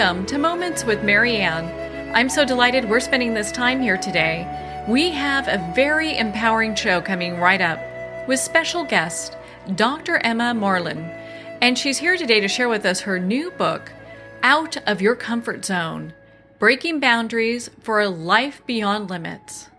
Welcome to Moments with Marianne. I'm so delighted we're spending this time here today. We have a very empowering show coming right up with special guest, Dr. Emma Mardlin. And she's here today to share with us her new book, Out of Your Comfort Zone, Breaking Boundaries for a Life Beyond Limits.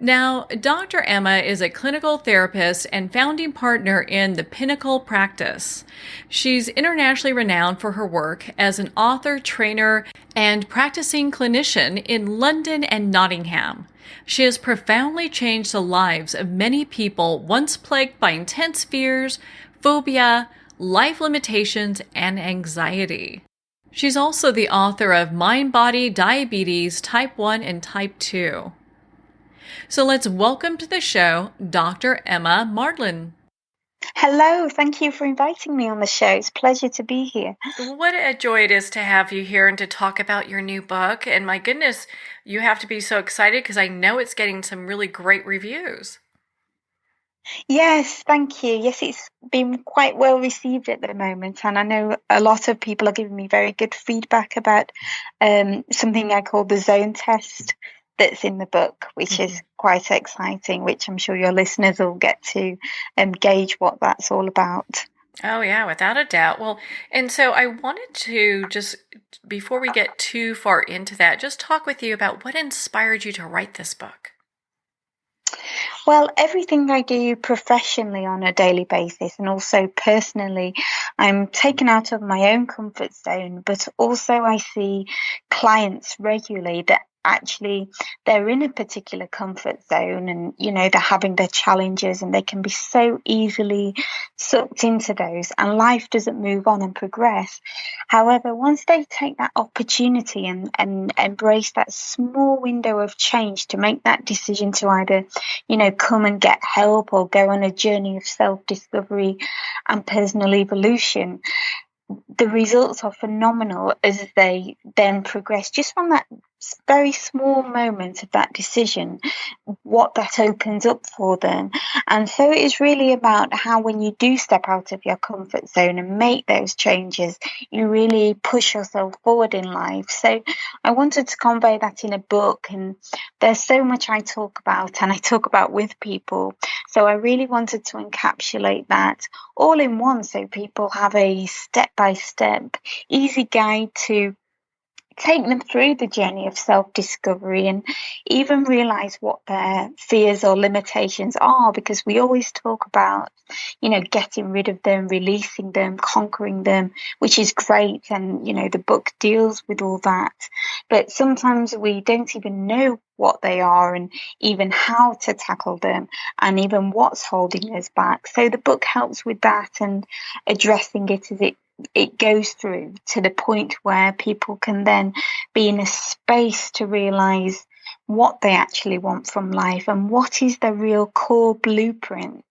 Now, Dr. Emma is a clinical therapist and founding partner in the Pinnacle Practice. She's internationally renowned for her work as an author, trainer, and practicing clinician in London and Nottingham. She has profoundly changed the lives of many people once plagued by intense fears, phobia, life limitations, and anxiety. She's also the author of Mind-Body Diabetes Type 1 and Type 2. So let's welcome to the show, Dr. Emma Mardlin. Hello, thank you for inviting me on the show. It's a pleasure to be here. What a joy it is to have you here and to talk about your new book. And my goodness, you have to be so excited because I know it's getting some really great reviews. Yes, thank you. Yes, it's been quite well received at the moment. And I know a lot of people are giving me very good feedback about something I call the zone test that's in the book, which is quite exciting, which I'm sure your listeners will get to gauge what that's all about. Oh, yeah, without a doubt. Well, and so I wanted to just, before we get too far into that, just talk with you about what inspired you to write this book. Well, everything I do professionally on a daily basis and also personally, I'm taken out of my own comfort zone, but also I see clients regularly that actually they're in a particular comfort zone and, they're having their challenges and they can be so easily sucked into those and life doesn't move on and progress. However, once they take that opportunity and embrace that small window of change to make that decision to either, come and get help or go on a journey of self-discovery and personal evolution, the results are phenomenal as they then progress just from that very small moment of that decision, what that opens up for them. And so it is really about how when you do step out of your comfort zone and make those changes, you really push yourself forward in life. So I wanted to convey that in a book, and there's so much I talk about and I talk about with people. So I really wanted to encapsulate that all in one so people have a step-by-step, easy guide to take them through the journey of self-discovery and even realize what their fears or limitations are, because we always talk about, getting rid of them, releasing them, conquering them, which is great. And, the book deals with all that. But sometimes we don't even know what they are and even how to tackle them and even what's holding us back. So the book helps with that and addressing it as it goes through to the point where people can then be in a space to realize what they actually want from life and what is the real core blueprint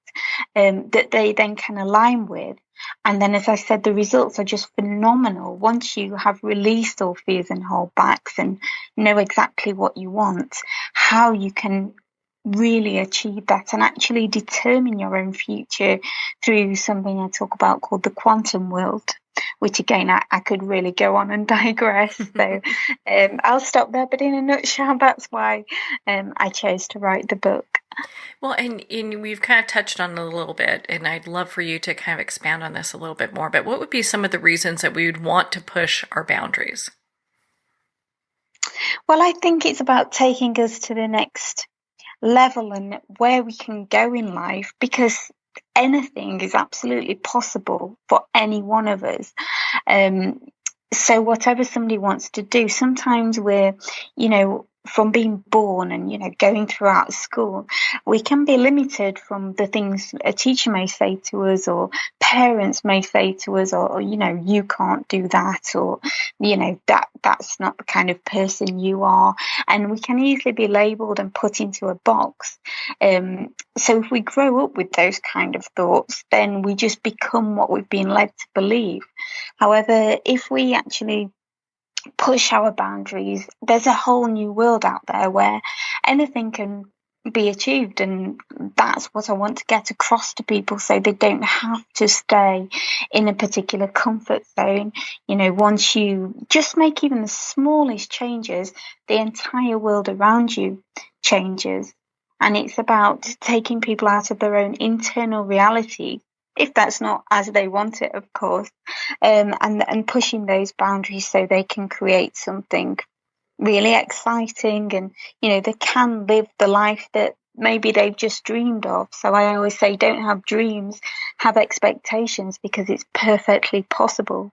that they then can align with. And then, as I said, the results are just phenomenal once you have released all fears and holdbacks and know exactly what you want, how you can really achieve that and actually determine your own future through something I talk about called the quantum world, which again, I could really go on and digress. So I'll stop there. But in a nutshell, that's why I chose to write the book. Well, and we've kind of touched on it a little bit, and I'd love for you to kind of expand on this a little bit more. But what would be some of the reasons that we would want to push our boundaries? Well, I think it's about taking us to the next level and where we can go in life, because anything is absolutely possible for any one of us. So whatever somebody wants to do, sometimes we're, from being born and, going throughout school, we can be limited from the things a teacher may say to us or parents may say to us, or you can't do that, or, that's not the kind of person you are. And we can easily be labeled and put into a box. So if we grow up with those kind of thoughts, then we just become what we've been led to believe. However, if we actually push our boundaries, there's a whole new world out there where anything can be achieved. And that's what I want to get across to people, so they don't have to stay in a particular comfort zone. Once you just make even the smallest changes, the entire world around you changes. And it's about taking people out of their own internal reality, if that's not as they want it, of course, and pushing those boundaries so they can create something really exciting, and they can live the life that maybe they've just dreamed of. So I always say, don't have dreams, have expectations, because it's perfectly possible.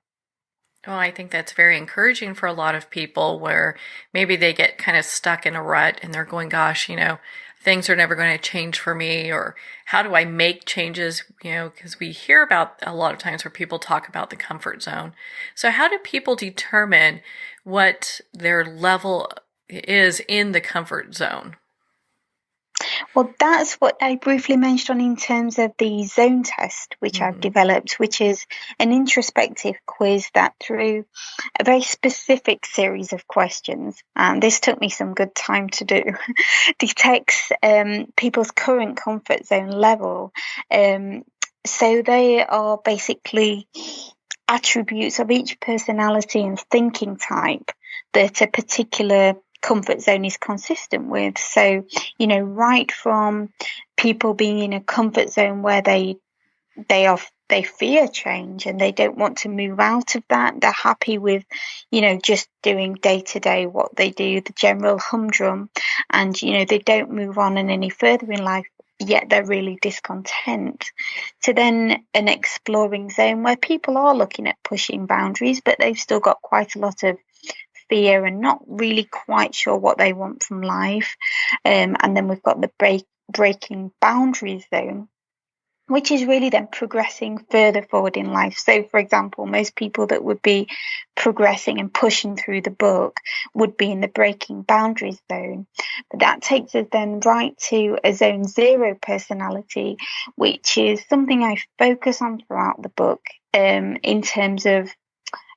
Well, I think that's very encouraging for a lot of people where maybe they get kind of stuck in a rut and they're going, gosh, things are never going to change for me, or how do I make changes? Because we hear about a lot of times where people talk about the comfort zone. So how do people determine what their level is in the comfort zone? Well, that's what I briefly mentioned in terms of the zone test, which I've developed, which is an introspective quiz that, through a very specific series of questions, and this took me some good time to do, detects people's current comfort zone level. So they are basically attributes of each personality and thinking type that a particular comfort zone is consistent with. So, right from people being in a comfort zone where they fear change and they don't want to move out of that. They're happy with, just doing day to day what they do, the general humdrum, and they don't move on any further in life, yet they're really discontent. To then an exploring zone where people are looking at pushing boundaries, but they've still got quite a lot of fear and not really quite sure what they want from life. And then we've got the breaking boundaries zone, which is really then progressing further forward in life. So, for example, most people that would be progressing and pushing through the book would be in the breaking boundaries zone. But that takes us then right to a zone 0 personality, which is something I focus on throughout the book, in terms of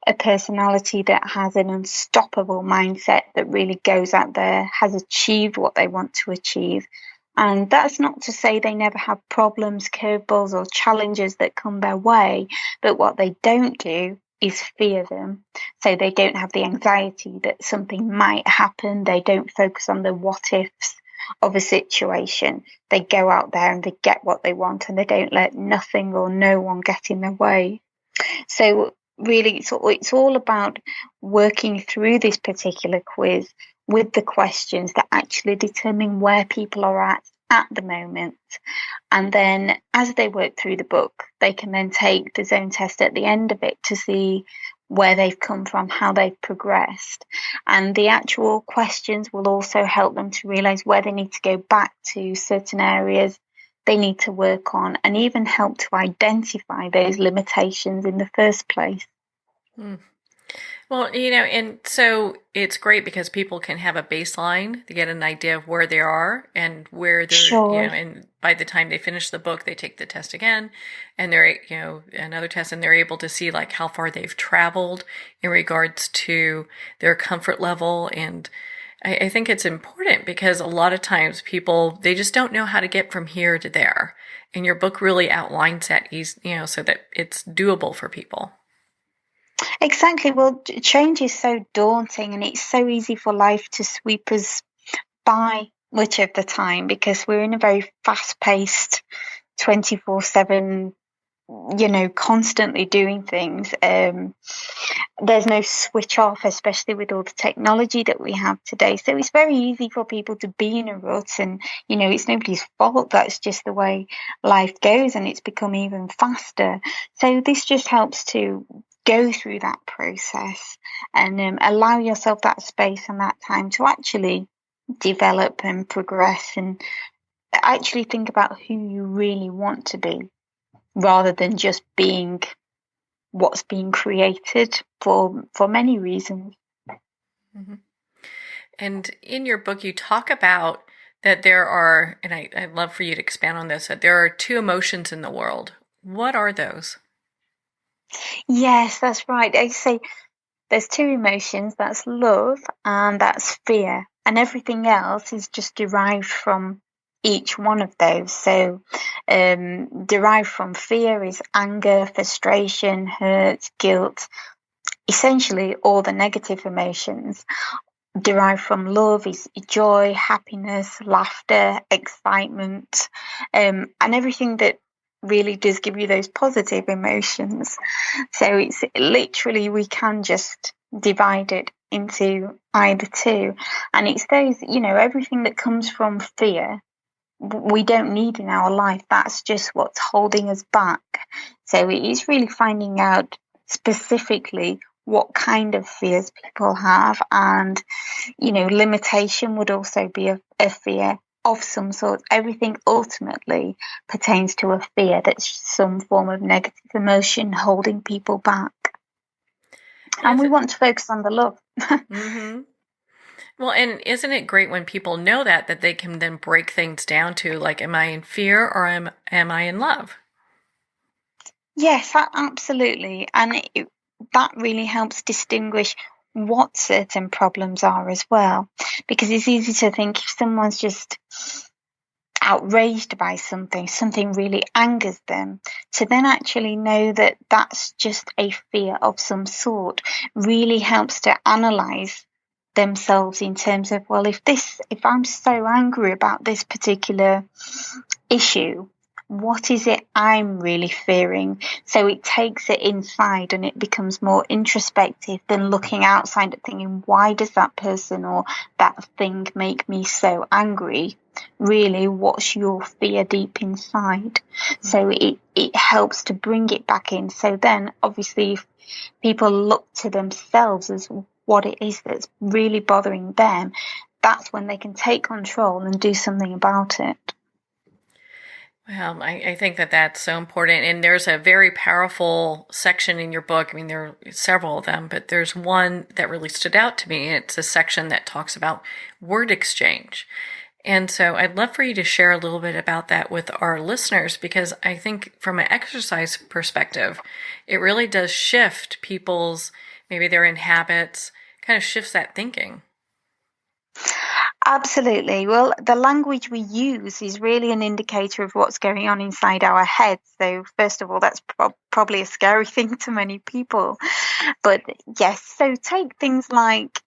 a personality that has an unstoppable mindset, that really goes out there, has achieved what they want to achieve. And that's not to say they never have problems, curveballs, or challenges that come their way, but what they don't do is fear them. So they don't have the anxiety that something might happen. They don't focus on the what ifs of a situation. They go out there and they get what they want, and they don't let nothing or no one get in their way. So really, it's all about working through this particular quiz with the questions that actually determine where people are at the moment. And then as they work through the book, they can then take the zone test at the end of it to see where they've come from, how they've progressed. And the actual questions will also help them to realize where they need to go back to, certain areas they need to work on, and even help to identify those limitations in the first place. Well, and so it's great because people can have a baseline to get an idea of where they are and where they're, Sure. And by the time they finish the book, they take the test again and they're, another test, and they're able to see like how far they've traveled in regards to their comfort level. And I think it's important because a lot of times people, they just don't know how to get from here to there. And your book really outlines that, so that it's doable for people. Exactly. Well, change is so daunting, and it's so easy for life to sweep us by much of the time, because we're in a very fast-paced 24/7, constantly doing things. There's no switch off, especially with all the technology that we have today. So it's very easy for people to be in a rut, and, it's nobody's fault. That's just the way life goes, and it's become even faster. So this just helps to go through that process and allow yourself that space and that time to actually develop and progress, and actually think about who you really want to be, rather than just being what's being created for many reasons. Mm-hmm. And in your book, you talk about that there are, and I'd love for you to expand on this, that there are 2 emotions in the world. What are those? Yes, that's right. I say there's 2 emotions, that's love and that's fear. And everything else is just derived from each one of those. So derived from fear is anger, frustration, hurt, guilt, essentially all the negative emotions. Derived from love is joy, happiness, laughter, excitement, and everything that really does give you those positive emotions. So it's literally, we can just divide it into either two. And it's those, everything that comes from fear, we don't need in our life. That's just what's holding us back. So it is really finding out specifically what kind of fears people have. And, limitation would also be a fear of some sort. Everything ultimately pertains to a fear that's some form of negative emotion holding people back. And we want to focus on the love. Mm-hmm. Well, and isn't it great when people know that they can then break things down to, like, am I in fear or am I in love? Yes, absolutely. And that really helps distinguish what certain problems are as well. Because it's easy to think if someone's just outraged by something really angers them, to then actually know that that's just a fear of some sort really helps to analyze themselves in terms of, well, if I'm so angry about this particular issue, what is it I'm really fearing? So it takes it inside and it becomes more introspective than looking outside and thinking, why does that person or that thing make me so angry? Really, what's your fear deep inside? So it helps to bring it back in. So then obviously if people look to themselves as what it is that's really bothering them, that's when they can take control and do something about it. Well, I think that's so important. And there's a very powerful section in your book. I mean, there are several of them, but there's one that really stood out to me. It's a section that talks about word exchange. And so I'd love for you to share a little bit about that with our listeners, because I think from an exercise perspective, it really does shift people's, maybe they're in habits, kind of shifts that thinking. Absolutely. Well, the language we use is really an indicator of what's going on inside our heads. So, first of all, that's probably a scary thing to many people. But yes, so take things like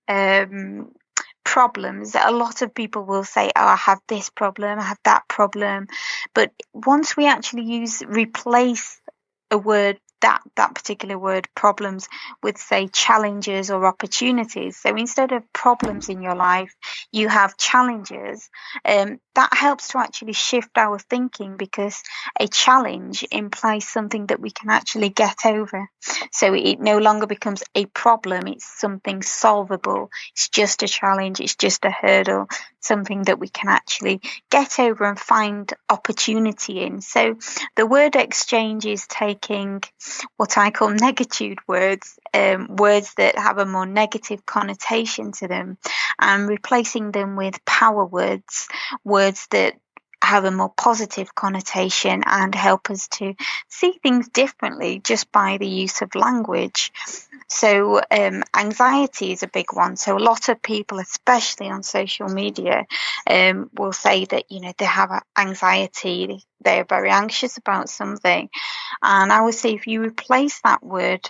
problems. A lot of people will say, oh, I have this problem, I have that problem. But once we actually replace a word, that particular word, problems, with, say, challenges or opportunities. So instead of problems in your life, you have challenges. That helps to actually shift our thinking, because a challenge implies something that we can actually get over. So it no longer becomes a problem, it's something solvable. It's just a challenge, it's just a hurdle, something that we can actually get over and find opportunity in. So the word exchange is taking what I call negative words, words that have a more negative connotation to them, and replacing them with power words, words that have a more positive connotation and help us to see things differently just by the use of language. So anxiety is a big one. So a lot of people, especially on social media, will say that, they have anxiety, they're very anxious about something. And I would say if you replace that word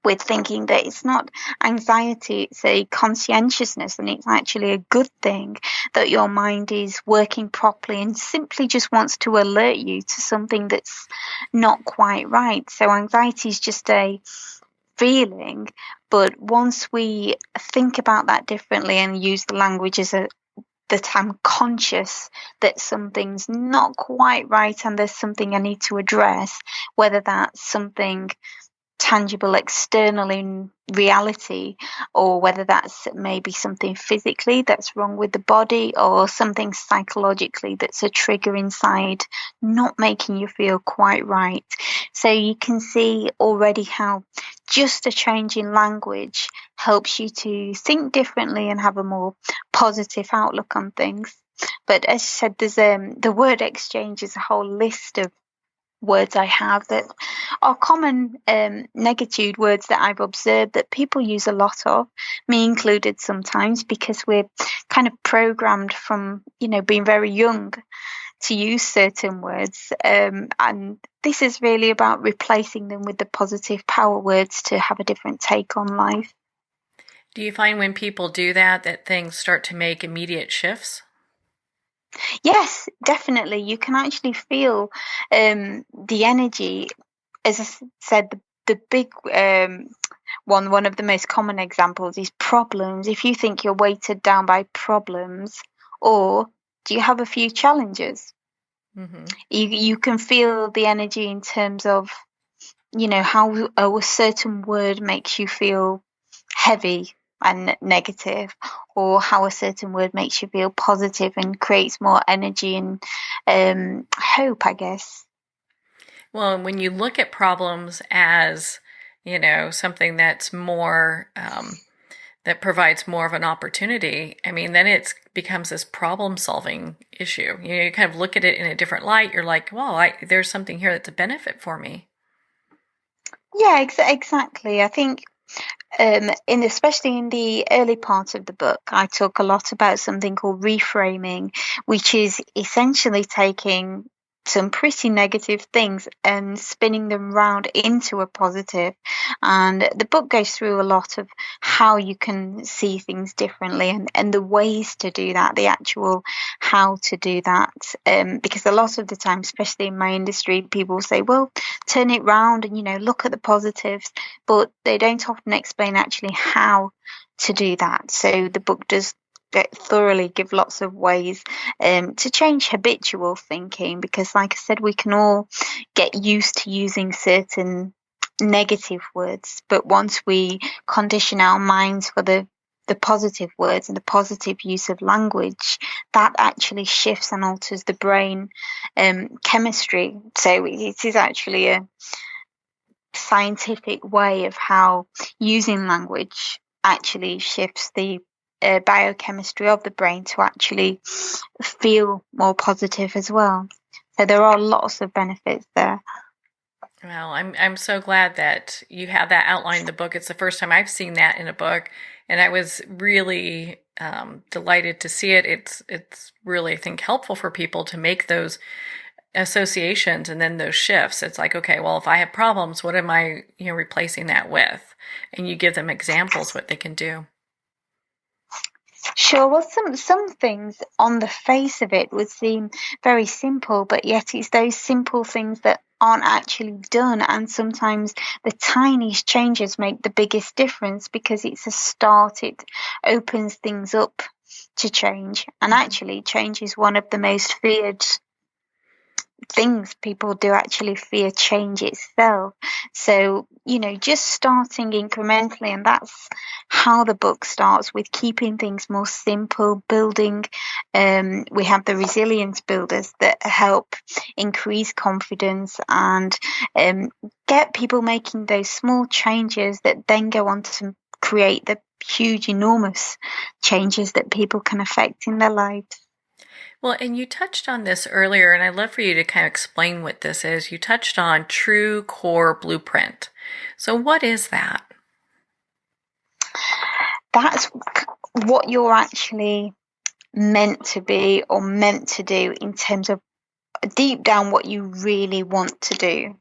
with thinking that it's not anxiety, it's a conscientiousness, and it's actually a good thing that your mind is working properly and simply just wants to alert you to something that's not quite right. So anxiety is just a feeling, but once we think about that differently and use the language as that I'm conscious that something's not quite right and there's something I need to address, whether that's something tangible external in reality, or whether that's maybe something physically that's wrong with the body, or something psychologically that's a trigger inside not making you feel quite right. So you can see already how just a change in language helps you to think differently and have a more positive outlook on things. But as I said, there's the word exchange is a whole list of words I have that are common negitude words that I've observed that people use a lot of, me included sometimes, because we're kind of programmed from, being very young to use certain words. And this is really about replacing them with the positive power words to have a different take on life. Do you find when people do that things start to make immediate shifts? Yes, definitely. You can actually feel the energy. As I said, the big one of the most common examples is problems. If you think you're weighted down by problems, or do you have a few challenges? Mm-hmm. You can feel the energy in terms of, how a certain word makes you feel heavy and negative, or how a certain word makes you feel positive and creates more energy and hope, I guess. Well, when you look at problems as, something that's more, that provides more of an opportunity, I mean, then it becomes this problem solving issue. You kind of look at it in a different light. You're like, well, there's something here that's a benefit for me. Yeah, exactly. I think especially in the early part of the book, I talk a lot about something called reframing, which is essentially taking some pretty negative things and spinning them round into a positive. And the book goes through a lot of how you can see things differently, and the ways to do that, the actual how to do that. Because a lot of the time, especially in my industry, people say, well, turn it round and, look at the positives, but they don't often explain actually how to do that. So the book does thoroughly give lots of ways to change habitual thinking, because like I said, we can all get used to using certain negative words, but once we condition our minds for the positive words and the positive use of language, that actually shifts and alters the brain chemistry. So it is actually a scientific way of how using language actually shifts the biochemistry of the brain to actually feel more positive as well. So there are lots of benefits there. Well, I'm so glad that you have that outlined in the book. It's the first time I've seen that in a book, and I was really delighted to see it. It's really, I think, helpful for people to make those associations and then those shifts. It's like, okay, well, if I have problems, what am I, replacing that with? And you give them examples what they can do. Sure. Well, some things on the face of it would seem very simple, but yet it's those simple things that aren't actually done. And sometimes the tiniest changes make the biggest difference, because it's a start. It opens things up to change. And actually, change is one of the most feared things. People do actually fear change itself. So, just starting incrementally, and that's how the book starts, with keeping things more simple, building. We have the resilience builders that help increase confidence and get people making those small changes that then go on to create the huge, enormous changes that people can affect in their lives. Well, and you touched on this earlier, and I'd love for you to kind of explain what this is. You touched on true core blueprint. So, what is that? That's what you're actually meant to be or meant to do in terms of deep down what you really want to do.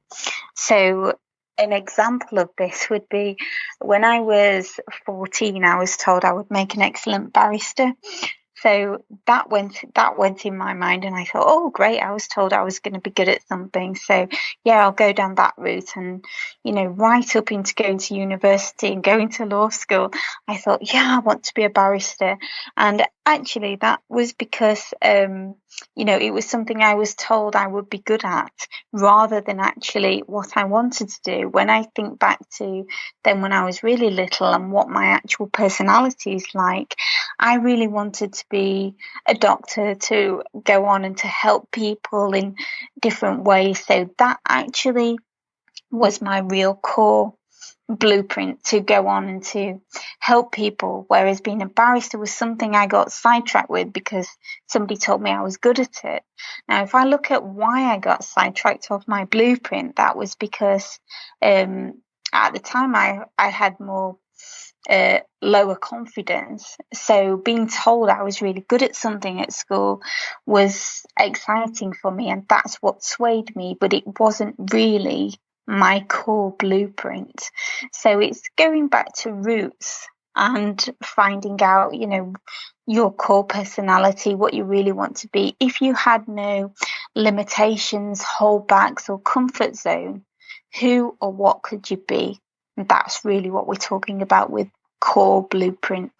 So, an example of this would be when I was 14, I was told I would make an excellent barrister. So that went in my mind, and I thought, oh, great! I was told I was going to be good at something, so yeah, I'll go down that route. And right up into going to university and going to law school, I thought, yeah, I want to be a barrister. And actually, that was because it was something I was told I would be good at, rather than actually what I wanted to do. When I think back to then when I was really little and what my actual personality is like, I really wanted to be a doctor, to go on and to help people in different ways. So that actually was my real core blueprint to go on and to help people, whereas being a barrister was something I got sidetracked with because somebody told me I was good at it. Now, if I look at why I got sidetracked off my blueprint, that was because at the time I had more lower confidence. So being told I was really good at something at school was exciting for me, and that's what swayed me, but it wasn't really my core blueprint. So it's going back to roots and finding out, your core personality, what you really want to be. If you had no limitations, holdbacks, or comfort zone, who or what could you be? And that's really what we're talking about with core blueprint.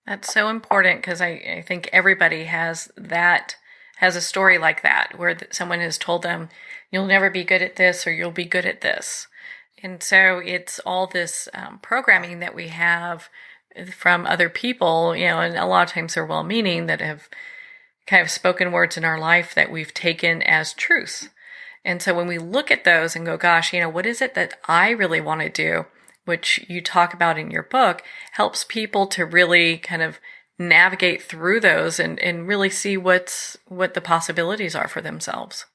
That's so important, because I think everybody has a story like that, where someone has told them, you'll never be good at this, or you'll be good at this. And so it's all this programming that we have from other people, and a lot of times they're well-meaning, that have kind of spoken words in our life that we've taken as truths. And so when we look at those and go, gosh, what is it that I really want to do, which you talk about in your book, helps people to really kind of navigate through those and really see what the possibilities are for themselves.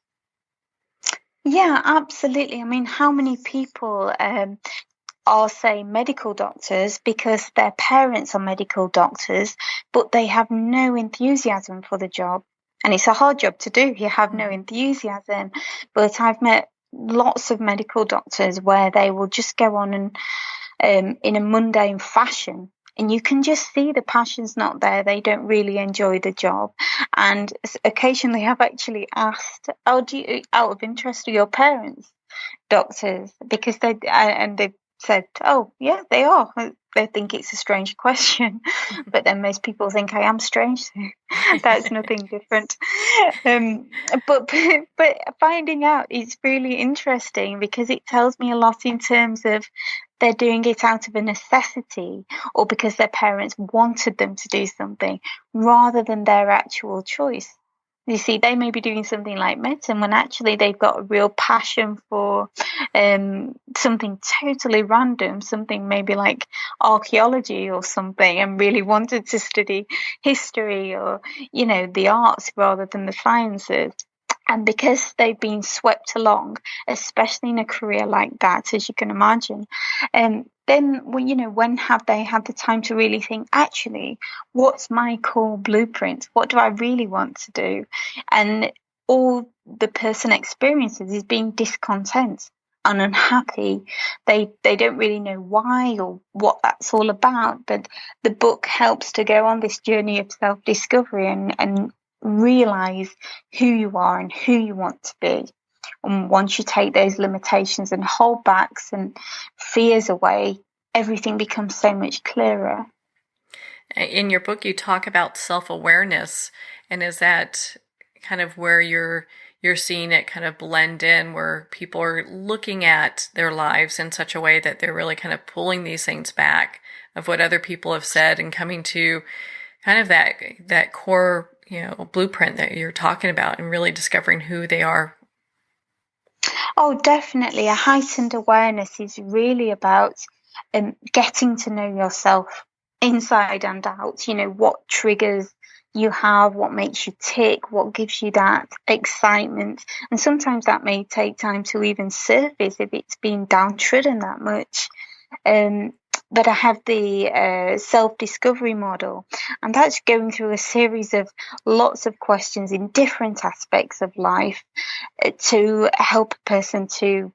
Yeah, absolutely. I mean, how many people are, say, medical doctors because their parents are medical doctors, but they have no enthusiasm for the job? And it's a hard job to do. You have no enthusiasm. But I've met lots of medical doctors where they will just go on and in a mundane fashion, and you can just see the passion's not there. They don't really enjoy the job. And occasionally I've actually asked, out of interest, to your parents doctors? Because they've said, oh, yeah, they are. They think it's a strange question. But then most people think I am strange. So that's nothing different. But finding out is really interesting, because it tells me a lot in terms of they're doing it out of a necessity, or because their parents wanted them to do something, rather than their actual choice. You see, they may be doing something like medicine when actually they've got a real passion for something totally random, something maybe like archaeology or something, and really wanted to study history or, the arts rather than the sciences. And because they've been swept along, especially in a career like that, as you can imagine, then, when have they had the time to really think, actually, what's my core blueprint? What do I really want to do? And all the person experiences is being discontent and unhappy. They don't really know why or what that's all about. But the book helps to go on this journey of self-discovery and realize who you are and who you want to be. And once you take those limitations and holdbacks and fears away, everything becomes so much clearer. In your book, you talk about self-awareness, and is that kind of where you're seeing it kind of blend in, where people are looking at their lives in such a way that they're really kind of pulling these things back of what other people have said and coming to kind of that core blueprint that you're talking about, and really discovering who they are? Oh, definitely. A heightened awareness is really about getting to know yourself inside and out. What triggers you have, what makes you tick, what gives you that excitement. And sometimes that may take time to even surface if it's been downtrodden that much. But I have the self-discovery model, and that's going through a series of lots of questions in different aspects of life to help a person to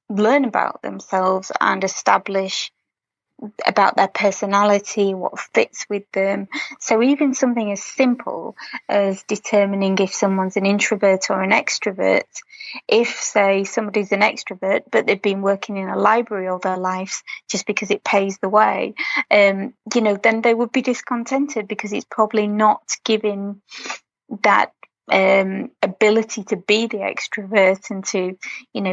learn about themselves and establish about their personality, what fits with them. So even something as simple as determining if someone's an introvert or an extrovert. If, say, somebody's an extrovert, but they've been working in a library all their lives just because it pays the way, then they would be discontented, because it's probably not giving that ability to be the extrovert and to,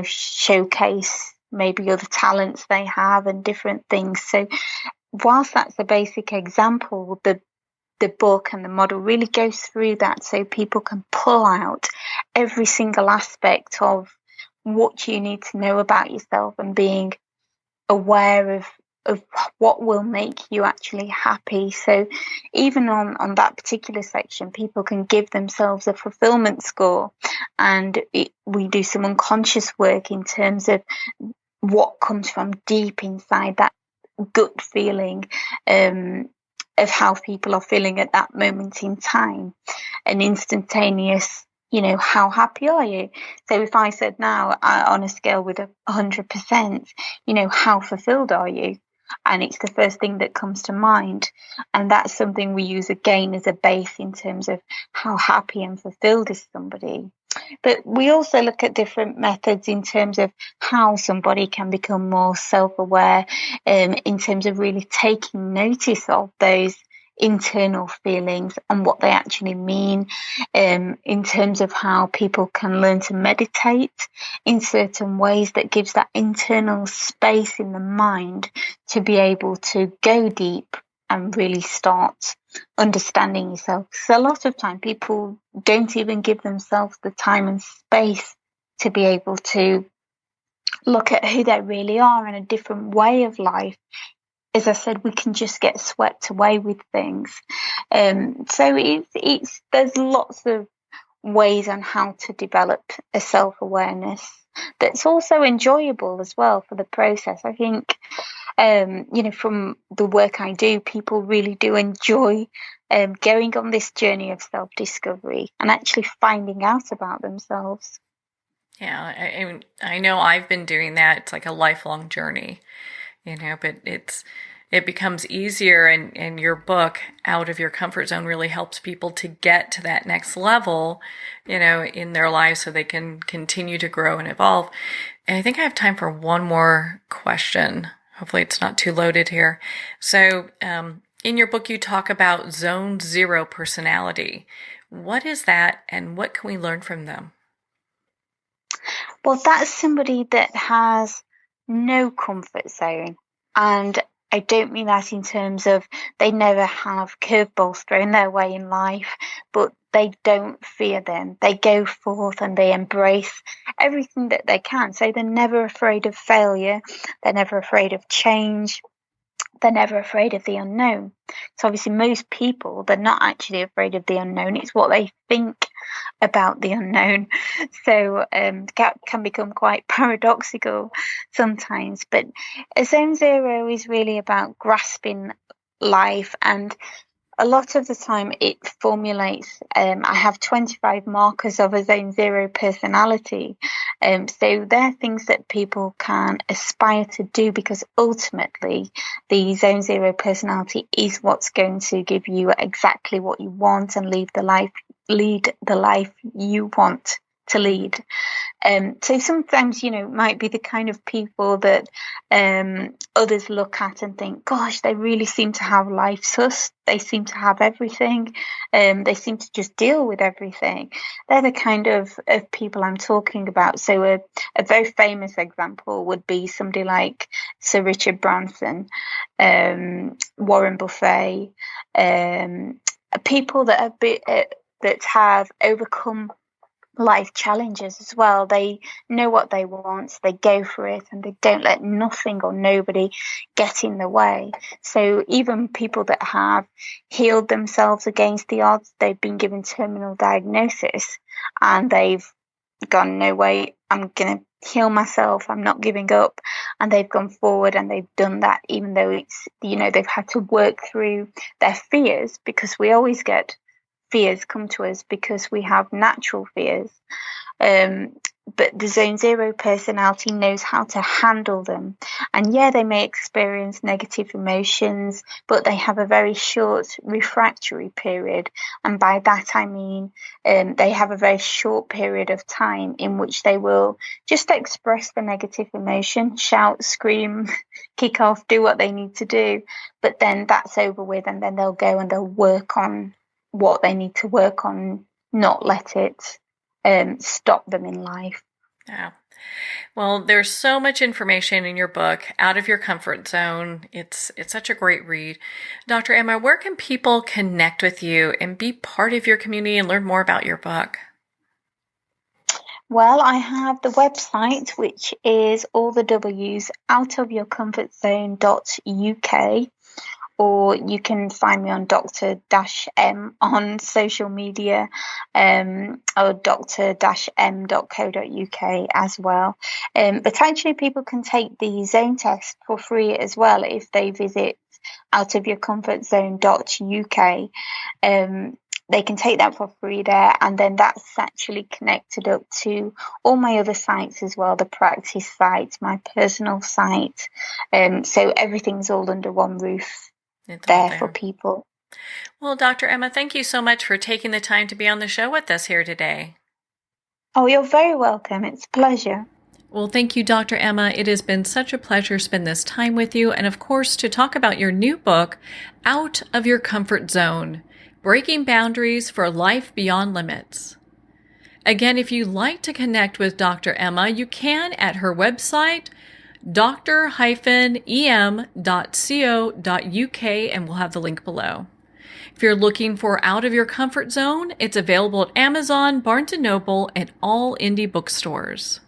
showcase maybe other talents they have and different things. So whilst that's a basic example, the book and the model really goes through that, so people can pull out every single aspect of what you need to know about yourself and being aware of what will make you actually happy. So even on that particular section, people can give themselves a fulfillment score, and we do some unconscious work in terms of what comes from deep inside that gut feeling of how people are feeling at that moment in time. An instantaneous, how happy are you? So if I said now on a scale with 100%, how fulfilled are you? And it's the first thing that comes to mind. And that's something we use again as a base in terms of how happy and fulfilled is somebody. But we also look at different methods in terms of how somebody can become more self-aware, in terms of really taking notice of those internal feelings and what they actually mean, in terms of how people can learn to meditate in certain ways that gives that internal space in the mind to be able to go deep and really start understanding yourself. So a lot of time people don't even give themselves the time and space to be able to look at who they really are in a different way of life. As I said, we can just get swept away with things. So there's lots of ways on how to develop a self-awareness that's also enjoyable as well for the process. I think, from the work I do, people really do enjoy going on this journey of self-discovery and actually finding out about themselves. Yeah, I know I've been doing that. It's like a lifelong journey, but it becomes easier, and your book, Out of Your Comfort Zone, really helps people to get to that next level, in their lives so they can continue to grow and evolve. And I think I have time for one more question. Hopefully it's not too loaded here. So, in your book, you talk about Zone 0 personality. What is that, and what can we learn from them? Well, that's somebody that has no comfort zone. And I don't mean that in terms of they never have curveballs thrown their way in life, but they don't fear them. They go forth and they embrace everything that they can. So they're never afraid of failure. They're never afraid of change. They're never afraid of the unknown. So obviously most people, they're not actually afraid of the unknown. It's what they think about the unknown. So that can become quite paradoxical sometimes. But Zone 0 is really about grasping life, and a lot of the time it formulates, I have 25 markers of a Zone 0 personality. So they're things that people can aspire to do, because ultimately the Zone 0 personality is what's going to give you exactly what you want and lead the life you want to lead. So sometimes, might be the kind of people that others look at and think, gosh, they really seem to have life sussed. They seem to have everything. They seem to just deal with everything. They're the kind of people I'm talking about. So a very famous example would be somebody like Sir Richard Branson, Warren Buffett, people that have overcome life challenges as well. They know what they want, they go for it, and they don't let nothing or nobody get in the way. So even people that have healed themselves against the odds, they've been given terminal diagnosis and they've gone, no way, I'm going to heal myself, I'm not giving up. And they've gone forward and they've done that, even though it's, they've had to work through their fears, because we always get fears come to us because we have natural fears. But the Zone 0 personality knows how to handle them. And yeah, they may experience negative emotions, but they have a very short refractory period. And by that, I mean, they have a very short period of time in which they will just express the negative emotion, shout, scream, kick off, do what they need to do. But then that's over with, and then they'll go and they'll work on what they need to work on, not let it stop them in life. Yeah. Well, there's so much information in your book, Out of Your Comfort Zone. It's such a great read. Dr. Emma, where can people connect with you and be part of your community and learn more about your book? Well, I have the website, which is all the W's, outofyourcomfortzone.uk, or you can find me on Dr-M on social media, or dr-m.co.uk as well. But actually people can take the zone test for free as well if they visit outofyourcomfortzone.uk. They can take that for free there, and then that's actually connected up to all my other sites as well, the practice site, my personal site. So everything's all under one roof there for people. Well, Dr. Emma, thank you so much for taking the time to be on the show with us here today. Oh, you're very welcome. It's a pleasure. Well, thank you, Dr. Emma. It has been such a pleasure to spend this time with you, and of course, to talk about your new book, Out of Your Comfort Zone, Breaking Boundaries for Life Beyond Limits. Again, if you'd like to connect with Dr. Emma, you can at her website, dr-em.co.uk, and we'll have the link below. If you're looking for Out of Your Comfort Zone, it's available at Amazon, Barnes & Noble, and all indie bookstores.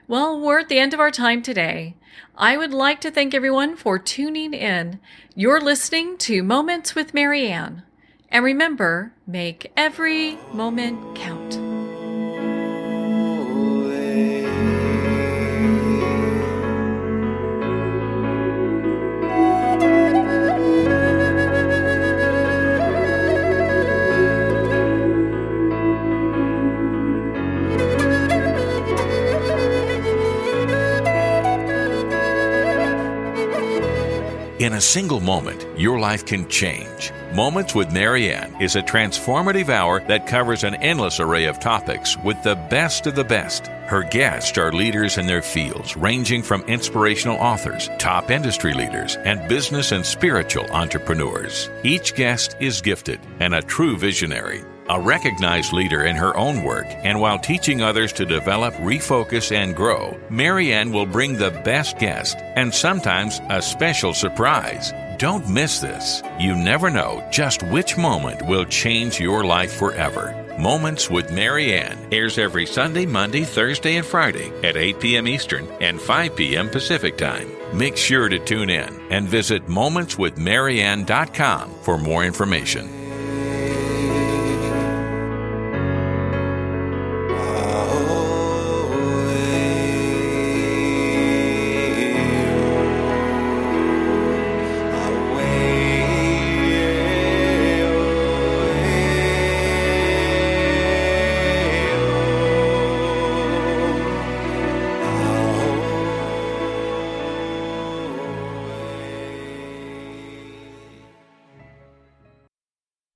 Well, we're at the end of our time today. I would like to thank everyone for tuning in. You're listening to Moments with Marianne. And remember, make every moment count. In a single moment, your life can change. Moments with Marianne is a transformative hour that covers an endless array of topics with the best of the best. Her guests are leaders in their fields, ranging from inspirational authors, top industry leaders, and business and spiritual entrepreneurs. Each guest is gifted and a true visionary, a recognized leader in her own work, and while teaching others to develop, refocus, and grow, Marianne will bring the best guest and sometimes a special surprise. Don't miss this. You never know just which moment will change your life forever. Moments with Marianne airs every Sunday, Monday, Thursday, and Friday at 8 p.m. Eastern and 5 p.m. Pacific Time. Make sure to tune in and visit momentswithmarianne.com for more information.